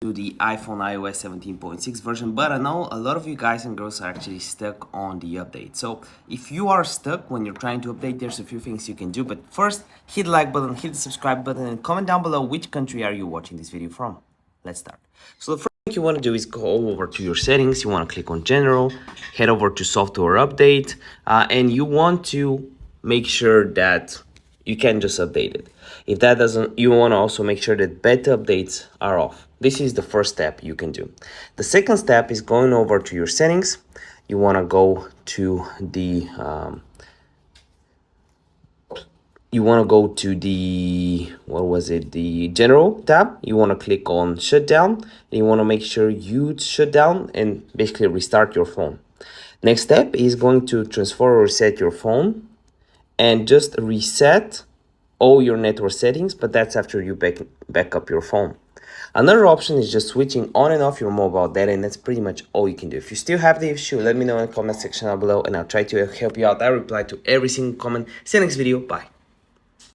to the iPhone iOS 17.6 version, but I know a lot of you guys and girls are actually stuck on the update. So if you are stuck when you're trying to update, there's a few things you can do. But first, hit the like button, hit the subscribe button, and comment down below which country are you watching this video from. Let's start. So the first thing you want to do is go over to your settings. You want to click on General, head over to Software Update, and you want to make sure that you can just update it. If that doesn't, you want to also make sure that beta updates are off. This is the first step you can do. The second step is going over to your settings. You want to go to the the general tab. You want to click on shutdown, and you want to make sure you shut down and basically restart your phone. Next step is going to transfer or reset your phone and just reset all your network settings, but that's after you back up your phone. Another option is just switching on and off your mobile data, and that's pretty much all you can do. If you still have the issue, let me know in the comment section down below and I'll try to help you out. I reply to every single comment. See you next video. Bye.